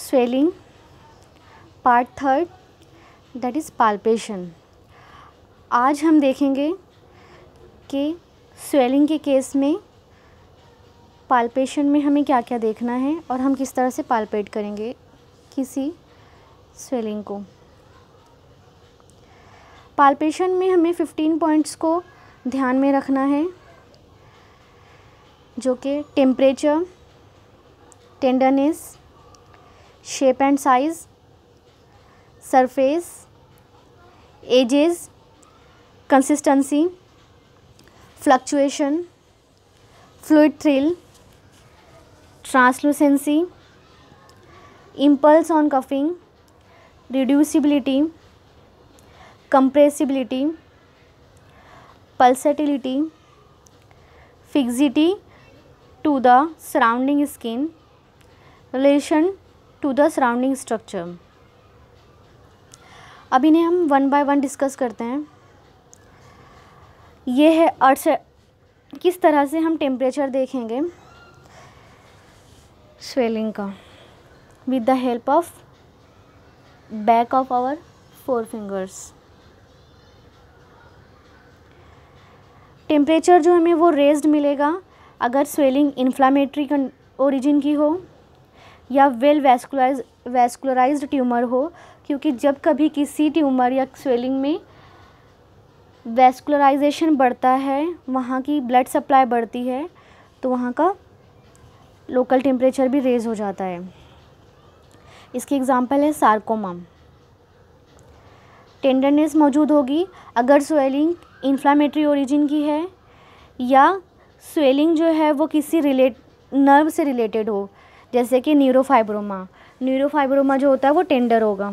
Swelling part third, that is palpation. आज हम देखेंगे कि स्वेलिंग के केस में पाल्पेशन में हमें क्या क्या देखना है और हम किस तरह से पाल्पेट करेंगे किसी स्वेलिंग को। पाल्पेशन में हमें 15 पॉइंट्स को ध्यान में रखना है, जो कि temperature, tenderness, shape and size, surface, edges, consistency, fluctuation, fluid thrill, translucency, impulse on coughing, reducibility, compressibility, pulsatility, fixity to the surrounding skin, relation to the surrounding structure। अब इन्हें हम वन बाय वन डिस्कस करते हैं। ये है अर्थ से किस तरह से हम टेम्परेचर देखेंगे स्वेलिंग का with the help of back of our 4 fingers. Temperature जो हमें वो रेज्ड मिलेगा अगर स्वेलिंग इन्फ्लामेटरी ओरिजिन की हो या वेल वैस्कुलराइज्ड ट्यूमर हो, क्योंकि जब कभी किसी ट्यूमर या स्वेलिंग में वैस्कुलराइजेशन बढ़ता है, वहाँ की ब्लड सप्लाई बढ़ती है, तो वहाँ का लोकल टेम्परेचर भी रेज हो जाता है। इसकी एग्जांपल है सार्कोमा। टेंडरनेस मौजूद होगी अगर स्वेलिंग इन्फ्लामेटरी ओरिजिन की है या स्वेलिंग जो है वो किसी नर्व से रिलेटेड हो, जैसे कि न्यूरोफाइब्रोमा जो होता है वो टेंडर होगा।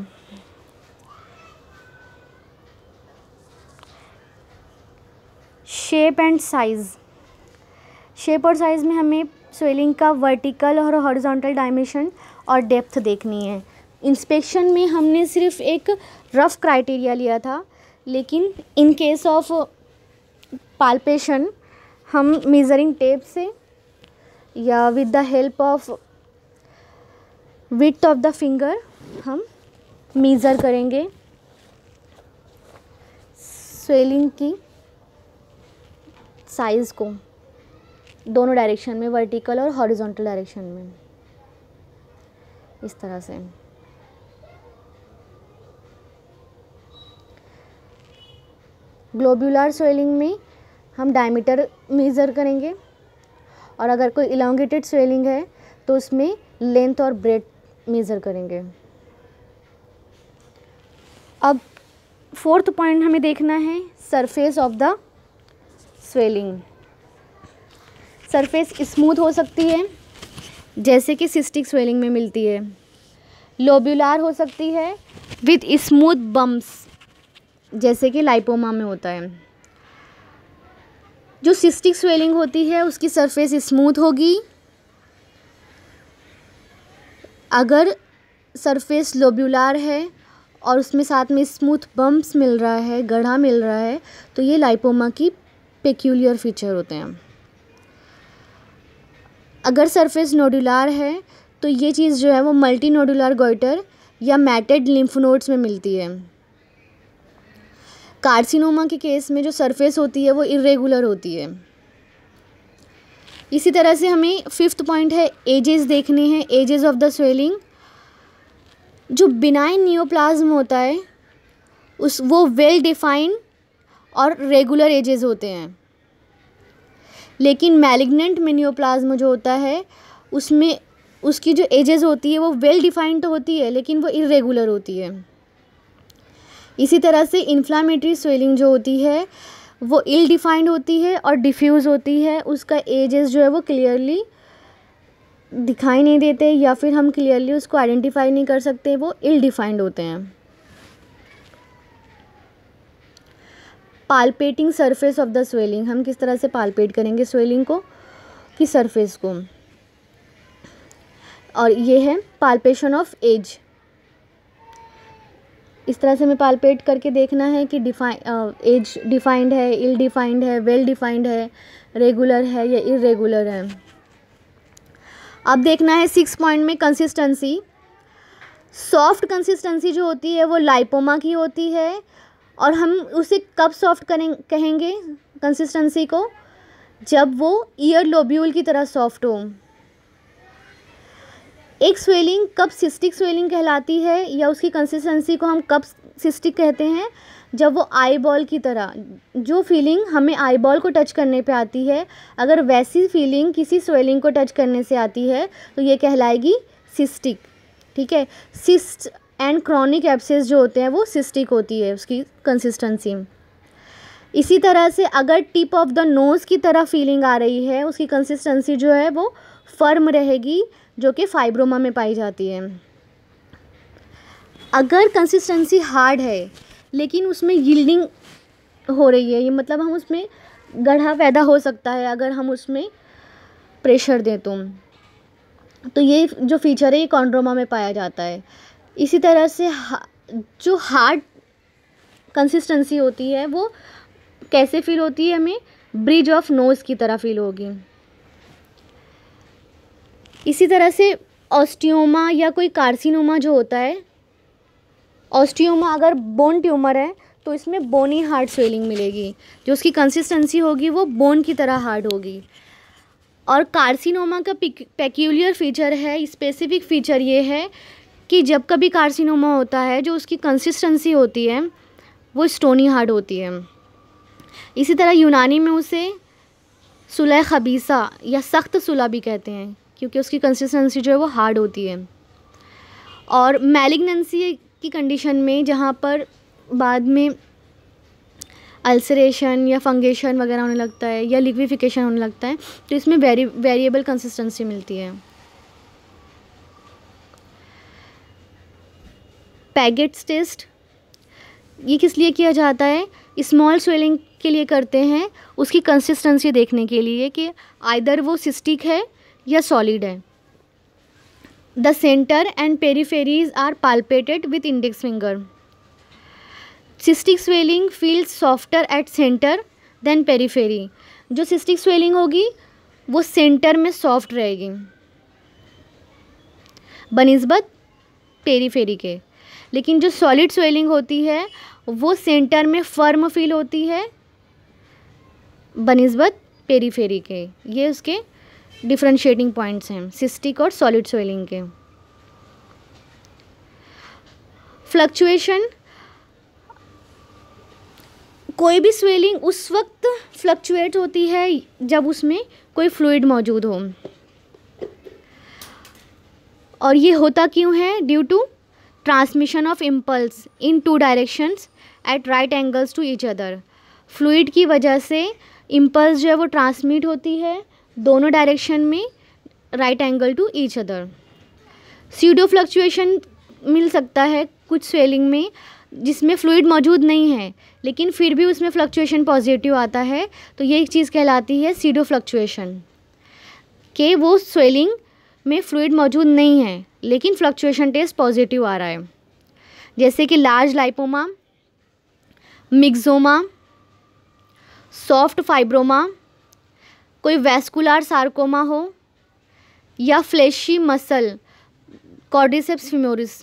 Shape and size. शेप और साइज़ में हमें स्वेलिंग का वर्टिकल और हॉरिजॉन्टल डायमेंशन और डेप्थ देखनी है। इंस्पेक्शन में हमने सिर्फ एक रफ क्राइटेरिया लिया था, लेकिन इन केस ऑफ पाल्पेशन हम मेजरिंग टेप से या with the help of width of the finger हम मेज़र करेंगे स्वेलिंग की साइज़ को दोनों डायरेक्शन में, वर्टिकल और हॉरिजॉन्टल डायरेक्शन में, इस तरह से। ग्लोब्यूलर स्वेलिंग में हम डायमीटर मेज़र करेंगे और अगर कोई इलोंगेटेड स्वेलिंग है तो उसमें लेंथ और ब्रेड्थ मेज़र करेंगे। अब 4th पॉइंट हमें देखना है surface of the swelling. Surface smooth हो सकती है जैसे कि सिस्टिक स्वेलिंग में मिलती है, लोब्यूलर हो सकती है विद स्मूथ बम्प्स जैसे कि लाइपोमा में होता है। जो सिस्टिक स्वेलिंग होती है उसकी सरफेस स्मूथ होगी। अगर सरफेस लोब्यूलर है और उसमें साथ में स्मूथ बम्प्स मिल रहा है, गढ़ा मिल रहा है, तो ये लाइपोमा की पेक्यूलियर फीचर होते हैं। अगर सरफेस नोडुलर है तो ये चीज़ जो है वो मल्टी नोडुलर गोइटर या मैटेड लिम्फ नोड्स में मिलती है। कार्सिनोमा के केस में जो सरफेस होती है वो इरेगुलर होती है। इसी तरह से हमें 5th पॉइंट है एजेस देखने हैं, एजेस ऑफ द स्वेलिंग। जो बिनाइन नियोप्लाज्म होता है वो वेल डिफाइंड और रेगुलर एजेस होते हैं, लेकिन मैलिग्नेंट में नियोप्लाज्म जो होता है उसमें उसकी जो एजेस होती है वो वेल डिफाइंड तो होती है लेकिन वो इरेगुलर होती है। इसी तरह से इन्फ्लामेटरी स्वेलिंग जो होती है वो इल डिफाइंड होती है और डिफ्यूज़ होती है, उसका एजेस जो है वो क्लियरली दिखाई नहीं देते या फिर हम क्लियरली उसको आइडेंटिफाई नहीं कर सकते, वो इल डिफाइंड होते हैं। पाल्पेटिंग सरफेस ऑफ द स्वेलिंग, हम किस तरह से पाल्पेट करेंगे स्वेलिंग को की सरफेस को, और ये है पाल्पेशन ऑफ एज। इस तरह से हमें पाल्पेट करके देखना है कि एज डिफाइंड है, इल डिफाइंड है, वेल डिफाइंड है, रेगुलर है या इरेगुलर है। अब देखना है 6 पॉइंट में कंसिस्टेंसी। सॉफ्ट कंसिस्टेंसी जो होती है वो लाइपोमा की होती है, और हम उसे कब सॉफ्ट कहेंगे कंसिस्टेंसी को, जब वो ईयर लोब्यूल की तरह सॉफ्ट हो। एक स्वेलिंग कब सिस्टिक स्वेलिंग कहलाती है, या उसकी कंसिस्टेंसी को हम कब सिस्टिक कहते हैं, जब वो आई बॉल की तरह, जो फीलिंग हमें आई बॉल को टच करने पे आती है, अगर वैसी फीलिंग किसी स्वेलिंग को टच करने से आती है तो ये कहलाएगी सिस्टिक। ठीक है, सिस्ट एंड क्रॉनिक एब्सेस जो होते हैं वो सिस्टिक होती है उसकी कंसिस्टेंसी। इसी तरह से अगर टिप ऑफ द नोज़ की तरह फीलिंग आ रही है, उसकी कंसिस्टेंसी जो है वो फर्म रहेगी, जो कि फाइब्रोमा में पाई जाती है। अगर कंसिस्टेंसी हार्ड है लेकिन उसमें यील्डिंग हो रही है, ये मतलब हम उसमें गढ़ा पैदा हो सकता है अगर हम उसमें प्रेशर दें तो ये जो फीचर है ये कॉन्ड्रोमा में पाया जाता है। इसी तरह से जो हार्ड कंसिस्टेंसी होती है वो कैसे फील होती है, हमें ब्रिज ऑफ नोज़ की तरह फील होगी। इसी तरह से ऑस्टियोमा या कोई कार्सिनोमा जो होता है, ऑस्टियोमा अगर बोन ट्यूमर है तो इसमें बोनी हार्ड स्वेलिंग मिलेगी, जो उसकी कंसिस्टेंसी होगी वो बोन की तरह हार्ड होगी। और कार्सिनोमा का पेक्यूलियर फीचर है, स्पेसिफिक फीचर ये है कि जब कभी कार्सिनोमा होता है जो उसकी कंसिस्टेंसी होती है वो स्टोनी हार्ड होती है। इसी तरह यूनानी में उसे सुलह खबीसा या सख्त सुलह भी कहते हैं, क्योंकि उसकी कंसिस्टेंसी जो है वो हार्ड होती है। और मैलिग्नेंसी की कंडीशन में, जहाँ पर बाद में अल्सरेशन या फंगेशन वगैरह होने लगता है या लिक्विफिकेशन होने लगता है, तो इसमें वेरिएबल कंसिस्टेंसी मिलती है। पैगेट्स टेस्ट ये किस लिए किया जाता है, स्मॉल स्वेलिंग के लिए करते हैं, उसकी कंसिस्टेंसी देखने के लिए कि आइदर वो सिस्टिक है या सॉलिड है। The centre and peripheries are palpated with index finger. Cystic swelling feels softer at centre than periphery. जो सिस्टिक स्वेलिंग होगी वो सेंटर में सॉफ्ट रहेगी बनिस्बत पेरीफेरी के, लेकिन जो सॉलिड स्वेलिंग होती है वो सेंटर में फर्म फील होती है बनिस्बत पेरीफेरी के। ये उसके डिफरेंशिएटिंग पॉइंट्स हैं सिस्टिक और सॉलिड स्वेलिंग के। फ्लक्चुएशन, कोई भी स्वेलिंग उस वक्त फ्लक्चुएट होती है जब उसमें कोई फ्लूइड मौजूद हो, और ये होता क्यों है, due to transmission of impulse in two directions at right angles to each other. Fluid की वजह से इम्पल्स जो है वो ट्रांसमिट होती है दोनों डायरेक्शन में right angle to each other. Pseudo fluctuation मिल सकता है कुछ स्वेलिंग में जिसमें फ्लूइड मौजूद नहीं है लेकिन फिर भी उसमें फ्लक्चुएशन पॉजिटिव आता है, तो ये एक चीज़ कहलाती है स्यूडो फ्लक्चुएशन, कि वो स्वेलिंग में फ्लूइड मौजूद नहीं है लेकिन फ्लक्चुएशन टेस्ट पॉजिटिव आ रहा है। जैसे कि लार्ज लाइपोमा, मिक्सोमा, सॉफ्ट फाइब्रोमा, कोई वैस्कुलर सार्कोमा हो, या फ्लैशी मसल कॉर्डिसेप्स फिमोरिस,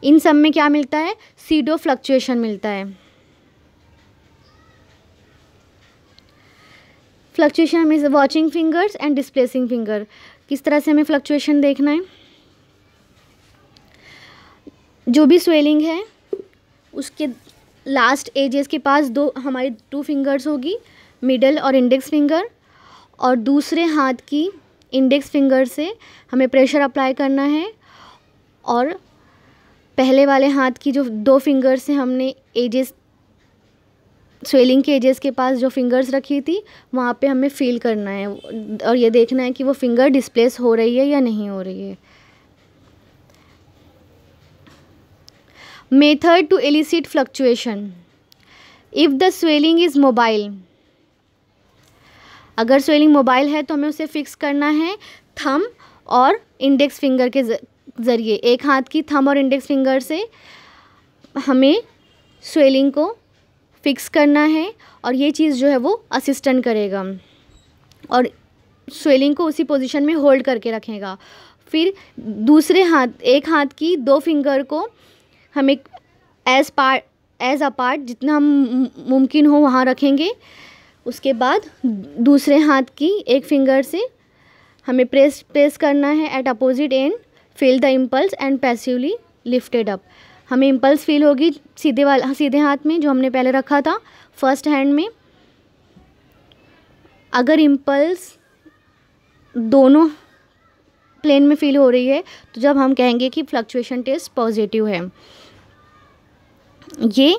इन सब में क्या मिलता है, सीडो फ्लक्चुएशन मिलता है। फ्लक्चुएशन हमें watching fingers and displacing finger, किस तरह से हमें फ्लक्चुएशन देखना है। जो भी स्वेलिंग है उसके लास्ट एजेस के पास हमारी 2 फिंगर्स होगी, मिडल और इंडेक्स फिंगर, और दूसरे हाथ की इंडेक्स फिंगर से हमें प्रेशर अप्लाई करना है, और पहले वाले हाथ की जो 2 फिंगर से हमने एजेस, स्वेलिंग के एजेस के पास जो फिंगर्स रखी थी वहाँ पे हमें फील करना है और ये देखना है कि वो फिंगर डिस्प्लेस हो रही है या नहीं हो रही है। Method to elicit fluctuation, if the swelling is mobile, अगर स्वेलिंग मोबाइल है तो हमें उसे फिक्स करना है थंब और इंडेक्स फिंगर के ज़रिए। एक हाथ की थंब और इंडेक्स फिंगर से हमें स्वेलिंग को फिक्स करना है और ये चीज़ जो है वो असिस्टेंट करेगा। और स्वेलिंग को उसी पोजीशन में होल्ड करके रखेगा। फिर दूसरे हाथ, एक हाथ की 2 फिंगर को हम एक एज अपार्ट जितना मुमकिन हो वहाँ रखेंगे। उसके बाद दूसरे हाथ की एक फिंगर से हमें प्रेस करना है at opposite end, feel the impulse and passively lifted up. हमें इम्पल्स फील होगी सीधे हाथ में जो हमने पहले रखा था फर्स्ट हैंड में। अगर इम्पल्स दोनों प्लेन में फील हो रही है तो जब हम कहेंगे कि फ्लक्चुएशन टेस्ट पॉजिटिव है। ये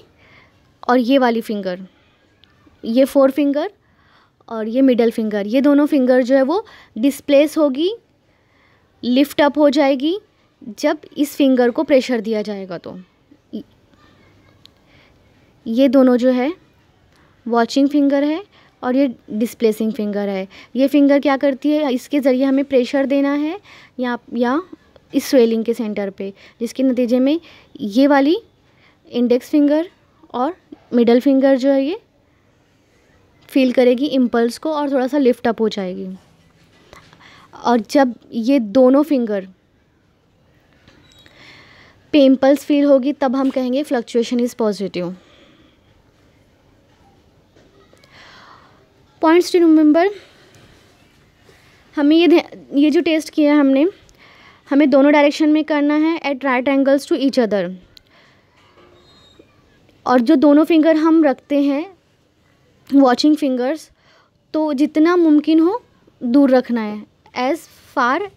और ये वाली फिंगर, ये 4 फिंगर और ये मिडल फिंगर, ये दोनों फिंगर जो है वो डिस्प्लेस होगी, लिफ्ट अप हो जाएगी जब इस फिंगर को प्रेशर दिया जाएगा। तो ये दोनों जो है वॉचिंग फिंगर है और ये डिस्प्लेसिंग फिंगर है। ये फिंगर क्या करती है, इसके ज़रिए हमें प्रेशर देना है या इस स्वेलिंग के सेंटर पे, जिसके नतीजे में ये वाली इंडेक्स फिंगर और मिडल फिंगर जो है ये फील करेगी इम्पल्स को और थोड़ा सा लिफ्ट अप हो जाएगी। और जब ये दोनों फिंगर पे इम्पल्स फील होगी तब हम कहेंगे fluctuation is positive. Points to remember, हमें ये जो टेस्ट किया है हमने, हमें दोनों डायरेक्शन में करना है at right angles to each other. और जो दोनों फिंगर हम रखते हैं वॉचिंग फिंगर्स, तो जितना मुमकिन हो दूर रखना है, एज़ फार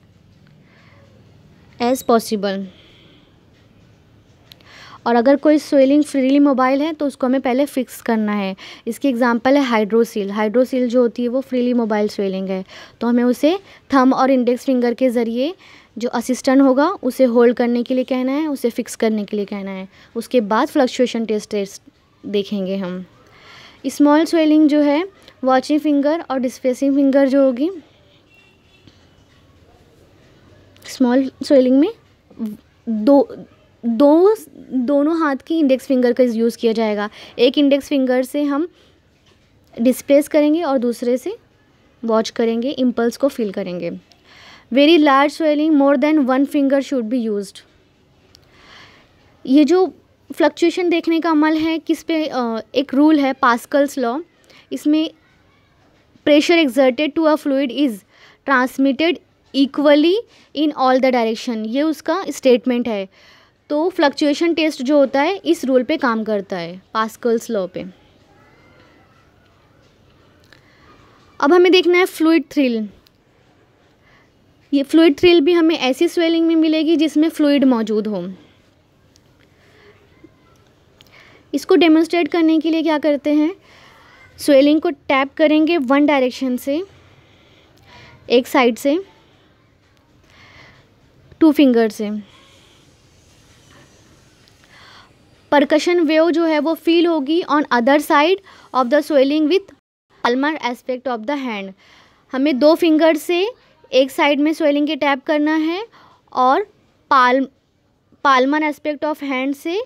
एज़ पॉसिबल। और अगर कोई स्वेलिंग फ्रीली मोबाइल है तो उसको हमें पहले फिक्स करना है। इसकी एग्जांपल है हाइड्रोसील। हाइड्रोसील जो होती है वो फ्रीली मोबाइल स्वेलिंग है, तो हमें उसे थंब और इंडेक्स फिंगर के ज़रिए जो असिस्टेंट होगा उसे होल्ड करने के लिए कहना है, उसे फिक्स करने के लिए कहना है। उसके बाद फ्लक्चुएशन टेस्ट देखेंगे हम। स्मॉल स्वेलिंग जो है वॉचिंग फिंगर और डिस्प्लेसिंग फिंगर जो होगी, स्मॉल स्वेलिंग में दोनों हाथ की इंडेक्स फिंगर का यूज़ किया जाएगा। एक इंडेक्स फिंगर से हम डिस्प्लेस करेंगे और दूसरे से वॉच करेंगे, इम्पल्स को फील करेंगे। Very large swelling more than 1 finger should be used. ये जो फ्लक्चुएशन देखने का अमल है किस पे, एक रूल है पास्कल्स लॉ। इसमें pressure exerted to a fluid is transmitted equally in all the direction, ये उसका स्टेटमेंट है। तो फ्लक्चुएशन टेस्ट जो होता है इस रूल पे काम करता है, पास्कल्स लॉ पे। अब हमें देखना है फ्लूइड थ्रिल। ये फ्लूइड थ्रिल भी हमें ऐसी स्वेलिंग में मिलेगी जिसमें फ्लूइड मौजूद हो। इसको डेमोन्स्ट्रेट करने के लिए क्या करते हैं, स्वेलिंग को टैप करेंगे 1 डायरेक्शन से, एक साइड से 2 फिंगर से। परकशन वेव जो है वो फील होगी on other side of the swelling with Palmer aspect of the hand. हमें 2 फिंगर से एक साइड में स्वेलिंग के टैप करना है और पाल्मर एस्पेक्ट ऑफ हैंड से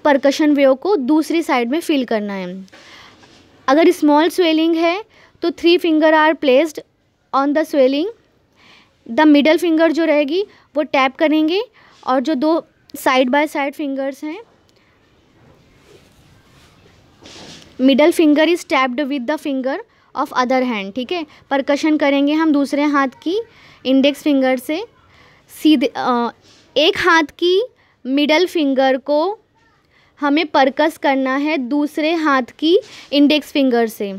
परकशन वेव को दूसरी साइड में फील करना है। अगर स्मॉल स्वेलिंग है तो 3 finger are placed on the swelling. The middle finger जो रहेगी वो टैप करेंगे और जो 2 साइड बाय साइड फिंगर्स हैं, middle finger is tapped with the finger of other hand. ठीक है, परकशन करेंगे हम दूसरे हाथ की इंडेक्स फिंगर से। सीधे एक हाथ की मिडल फिंगर को हमें परकस करना है दूसरे हाथ की इंडेक्स फिंगर से,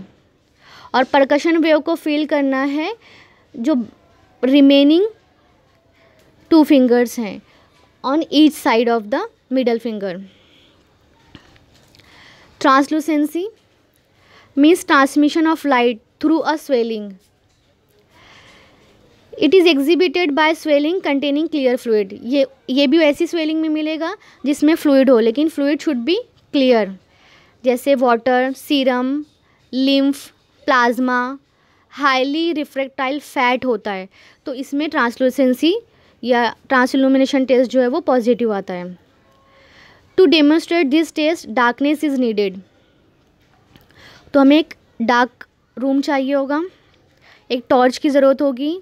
और परकशन वेव को फील करना है जो रिमेनिंग 2 फिंगर्स हैं on each side of the middle finger. Translucency means transmission of light through a swelling. It is exhibited by swelling containing clear fluid. ये भी ऐसी swelling में मिलेगा जिसमें fluid हो, लेकिन fluid should be clear, जैसे water, serum, lymph, plasma, highly refractile fat होता है, तो इसमें ट्रांसलूसेंसी या ट्रांसइल्यूमिनेशन टेस्ट जो है वो पॉजिटिव आता है। To demonstrate this test darkness is needed. तो हमें एक डार्क रूम चाहिए होगा, एक टॉर्च की ज़रूरत होगी।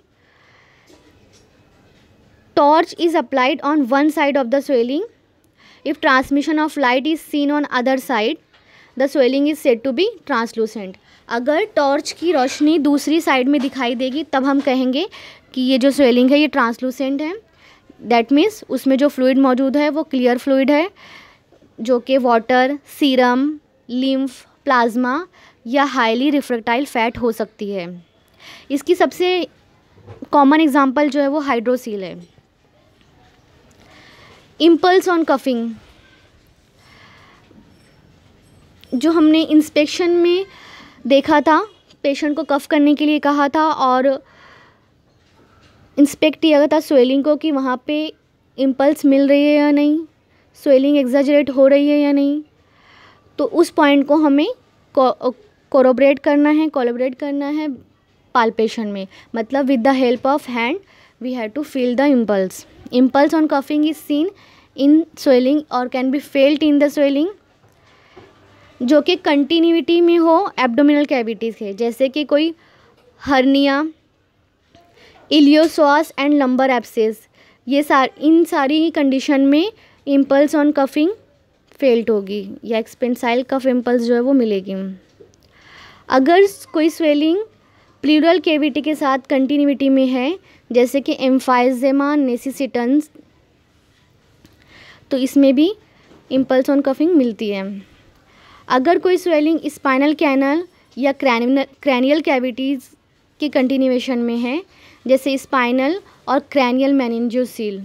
Torch is applied on one side of the swelling. If transmission of light is seen on other side the swelling is said to be translucent. अगर टॉर्च की रोशनी दूसरी साइड में दिखाई देगी तब हम कहेंगे कि ये जो स्वेलिंग है ये ट्रांसलूसेंट है। दैट मीन्स उसमें जो फ्लूइड मौजूद है वो क्लियर फ्लूइड है, जो कि वाटर, सीरम, लिम्फ, प्लाज्मा या हाईली रिफ्रैक्टाइल फैट हो सकती है। इसकी सबसे कॉमन एग्जांपल जो है वो हाइड्रोसील है। इम्पल्स ऑन कफिंग, जो हमने इंस्पेक्शन में देखा था, पेशेंट को कफ करने के लिए कहा था और इंस्पेक्ट किया था स्वेलिंग को कि वहाँ पे इम्पल्स मिल रही है या नहीं, स्वेलिंग एग्जैजरेट हो रही है या नहीं। तो उस पॉइंट को हमें कोलैबोरेट करना है पाल्पेशन में, मतलब with the help of hand we have to feel the impulse. Impulse on coughing is seen in swelling और can be felt in the swelling, जो कि कंटिन्यूटी में हो एब्डोमिनल कैविटीज़ के, जैसे कि कोई hernia, iliopsoas and lumbar abscess. ये इन सारी कंडीशन में इम्पल्स ऑन कफिंग फेल्ट होगी या एक्सपेंसाइल कफ इम्पल्स जो है वो मिलेगी। अगर कोई स्वेलिंग प्लूरल कैविटी के साथ कंटिन्यूटी में है, जैसे कि एम्फाइजेमा नेसिसिटेंस, तो इसमें भी इम्पल्स ऑन कफिंग मिलती है। अगर कोई स्वेलिंग स्पाइनल कैनल या क्रैनियल कैविटीज़ के कंटिन्यूएशन में है, जैसे स्पाइनल और क्रैनियल मेनिंजियोसील।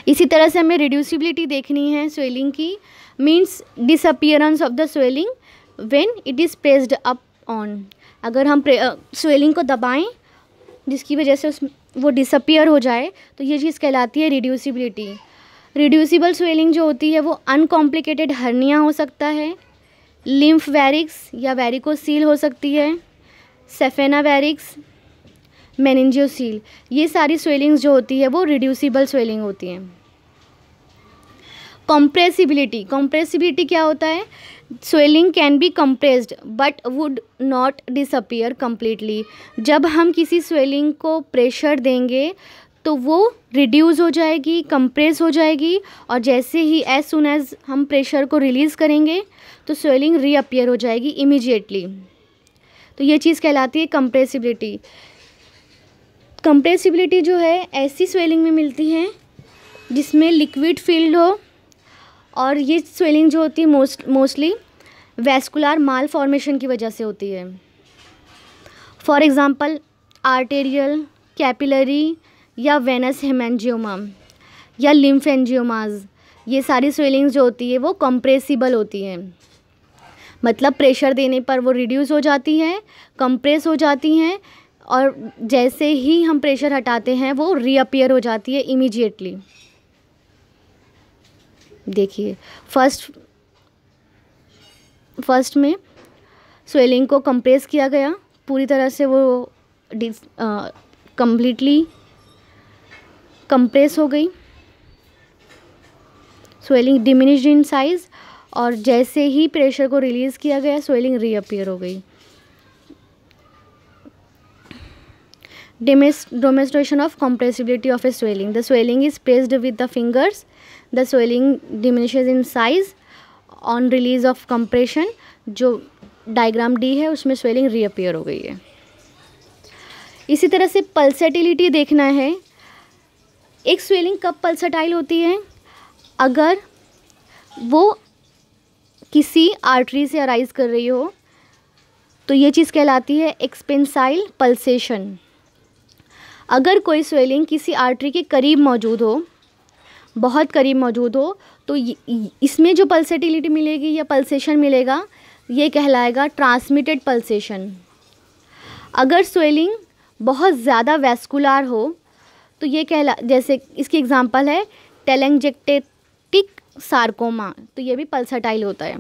इसी तरह से हमें रिड्यूसिबिलिटी देखनी है स्वेलिंग की, means disappearance of the swelling when it is pressed up on. अगर हम स्वेलिंग को दबाएं जिसकी वजह से वो डिसअपियर हो जाए तो ये चीज़ कहलाती है रिड्यूसिबिलिटी। रिड्यूसिबल स्वेलिंग जो होती है वो अनकॉम्प्लिकेटेड हर्निया हो सकता है, लिम्फ वेरिक्स या वेरिकोसील हो सकती है, सेफेना वेरिक्स, मेनिंजियोसील। ये सारी स्वेलिंग्स जो होती है वो रिड्यूसिबल स्वेलिंग होती हैं। कंप्रेसिबिलिटी क्या होता है? Swelling can be compressed but would not disappear completely. जब हम किसी स्वेलिंग को प्रेशर देंगे तो वो रिड्यूस हो जाएगी, कंप्रेस हो जाएगी, और जैसे ही एज सुन एज हम प्रेशर को रिलीज़ करेंगे तो स्वेलिंग रीअपियर हो जाएगी इमीडिएटली। तो ये चीज़ कहलाती है कंप्रेसिबिलिटी। कंप्रेसिबिलिटी जो है ऐसी स्वेलिंग में मिलती है जिसमें लिक्विड फील्ड हो, और ये स्वेलिंग जो होती है मोस्टली वैस्कुलर माल फॉर्मेशन की वजह से होती है। फॉर एग्ज़ाम्पल आर्टेरियल, कैपिलरी या वेनस हेमेंजियोमा या लिम्फेंजियोमाज, ये सारी स्वेलिंग्स जो होती है वो कंप्रेसिबल होती हैं, मतलब प्रेशर देने पर वो रिड्यूस हो जाती हैं, कंप्रेस हो जाती हैं, और जैसे ही हम प्रेशर हटाते हैं वो रीअपियर हो जाती है इमीडिएटली। देखिए फर्स्ट में स्वेलिंग को कंप्रेस किया गया, पूरी तरह से वो कंप्लीटली कंप्रेस हो गई, स्वेलिंग डिमिनिश्ड इन साइज़, और जैसे ही प्रेशर को रिलीज़ किया गया स्वेलिंग रीअपियर हो गई। Demonstration of compressibility of a swelling. The swelling is pressed with the fingers. The swelling diminishes in size on release of compression. जो डायग्राम डी है उसमें स्वेलिंग रीअपियर हो गई है। इसी तरह से पल्सेटिलिटी देखना है। एक स्वेलिंग कब पल्सेटाइल होती है? अगर वो किसी आर्टरी से अराइज कर रही हो तो ये चीज़ कहलाती है एक्सपेंसाइल पल्सेशन। अगर कोई स्वेलिंग किसी आर्टरी के करीब मौजूद हो, बहुत करीब मौजूद हो, तो इसमें जो पल्सेटिलिटी मिलेगी या पल्सेशन मिलेगा ये कहलाएगा ट्रांसमिटेड पल्सेशन। अगर स्वेलिंग बहुत ज़्यादा वैस्कुलर हो तो ये जैसे इसकी एग्जांपल है टेलेंजेक्टेटिक सार्कोमा, तो ये भी पल्सेटाइल होता है।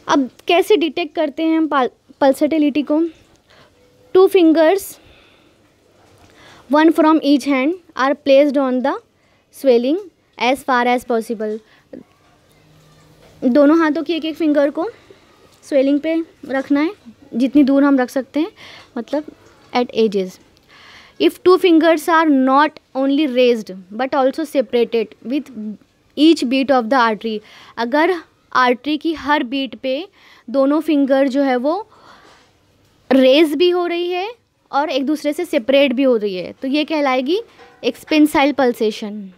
अब कैसे डिटेक्ट करते हैं हम पल्सेटिलिटी को? 2 fingers, 1 from each hand, are placed on the swelling as far as possible. दोनों हाथों की एक फिंगर को स्वेलिंग पे रखना है, जितनी दूर हम रख सकते हैं, मतलब at edges. If 2 fingers are not only raised but also separated with each beat of the artery, अगर आर्टरी की हर बीट पे दोनों फिंगर जो है वो रेज भी हो रही है और एक दूसरे से सेपरेट भी हो रही है, तो ये कहलाएगी एक्सपेंसाइल पल्सेशन.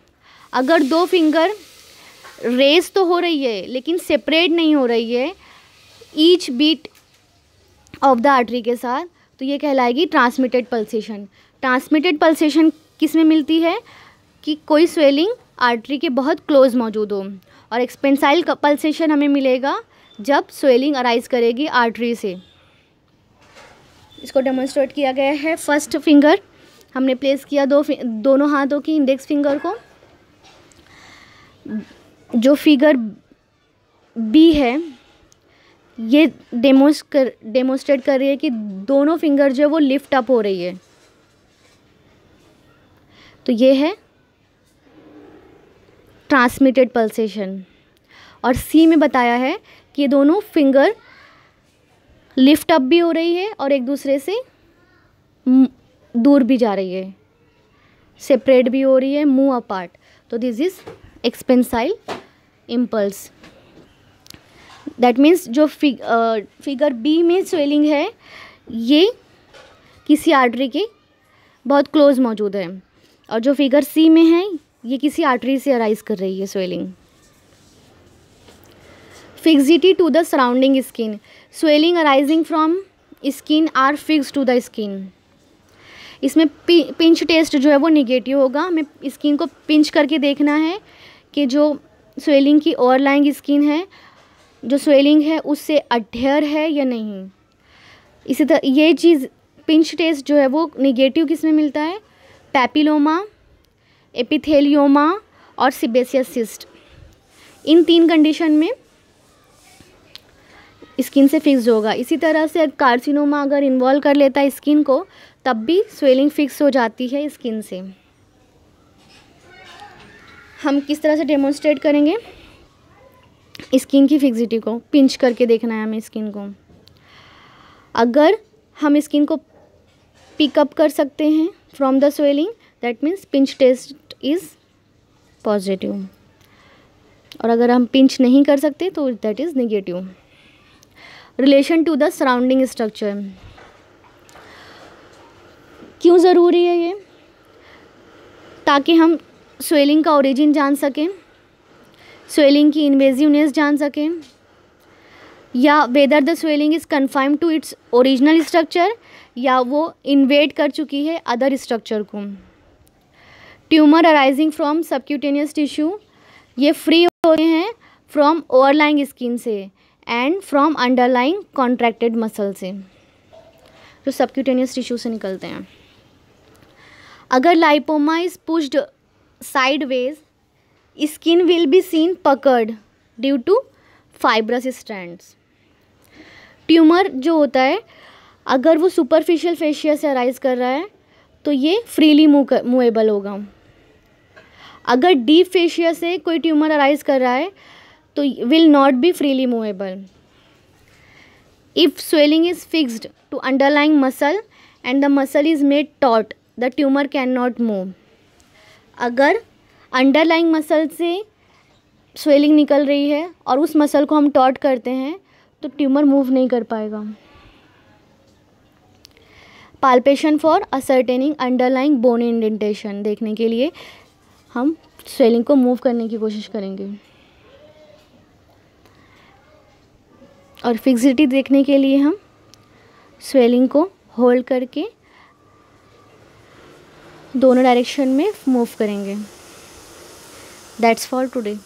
अगर 2 फिंगर रेज तो हो रही है लेकिन सेपरेट नहीं हो रही है each beat of the artery के साथ, तो ये कहलाएगी ट्रांसमिटेड पल्सेशन. ट्रांसमिटेड पल्सेशन किस में मिलती है कि कोई स्वेलिंग आर्टरी के बहुत क्लोज मौजूद हो, और एक्सपेंसाइल पल्सेशन हमें मिलेगा जब स्वेलिंग अराइज करेगी आर्टरी से. इसको डेमोन्स्ट्रेट किया गया है. फर्स्ट फिंगर हमने प्लेस किया दोनों हाथों की इंडेक्स फिंगर को. जो फिगर बी है ये डेमोन्स्ट्रेट कर रही है कि दोनों फिंगर जो है वो लिफ्ट अप हो रही है, तो ये है ट्रांसमिटेड पल्सेशन. और सी में बताया है कि ये दोनों फिंगर लिफ्ट अप भी हो रही है और एक दूसरे से दूर भी जा रही है, सेपरेट भी हो रही है, मूव अपार्ट. तो this is expansile impulse. That means जो फिगर बी में स्वेलिंग है ये किसी आर्टरी के बहुत क्लोज मौजूद है, और जो फिगर सी में है ये किसी आर्टरी से अराइज कर रही है swelling. Fixity to the surrounding skin. Swelling arising from skin are fix to the skin. इसमें पिंच टेस्ट जो है वो निगेटिव होगा. हमें स्किन को पिंच करके देखना है कि जो स्वेलिंग की ओवरलाइंग स्किन है, जो स्वेलिंग है उससे अडहेयर है या नहीं. इसी तरह ये चीज़ पिंच टेस्ट जो है वो निगेटिव किस में मिलता है, पैपिलोमा, एपिथेलियोमा और सीबेसियस सिस्ट. इन 3 कंडीशन में स्किन से फिक्स होगा. इसी तरह से कार्सिनोमा अगर इन्वॉल्व कर लेता है स्किन को, तब भी स्वेलिंग फिक्स हो जाती है स्किन से. हम किस तरह से डेमोन्स्ट्रेट करेंगे स्किन की फिक्सिटी को? पिंच करके देखना है हमें स्किन को. अगर हम स्किन को पिकअप कर सकते हैं from the swelling, that means pinch test is positive, और अगर हम पिंच नहीं कर सकते तो that is negative. Relation to the surrounding structure. क्यों ज़रूरी है ये? ताकि हम स्वेलिंग का ओरिजिन जान सकें, स्वेलिंग की इन्वेजिवनेस जान सकें, या whether the swelling is confined to its original structure या वो इन्वेड कर चुकी है अदर स्ट्रक्चर को. Tumour arising from subcutaneous tissue, ये फ्री होते हैं फ्रॉम ओवरलाइंग स्किन से and from underlying contracted muscle से, जो सबक्यूटेनियस टिश्यू से निकलते हैं. अगर lipoma is pushed sideways, skin will be seen puckered due to fibrous strands. Tumour जो होता है अगर वो सुपरफिशियल फेशिया से अराइज कर रहा है तो ये फ्रीली मूवेबल होगा. अगर डीप फेशिया से कोई ट्यूमर अराइज कर रहा है तो will not be freely movable. If swelling is fixed to underlying muscle and the muscle is made taut, the tumour can not move. अगर अंडरलाइंग मसल से स्वेलिंग निकल रही है और उस मसल को हम टॉट करते हैं तो ट्यूमर मूव नहीं कर पाएगा. Palpation for ascertaining underlying bone indentation, देखने के लिए हम स्वेलिंग को मूव करने की कोशिश करेंगे. और फिक्सिटी देखने के लिए हम स्वेलिंग को होल्ड करके दोनों डायरेक्शन में मूव करेंगे. That's for today.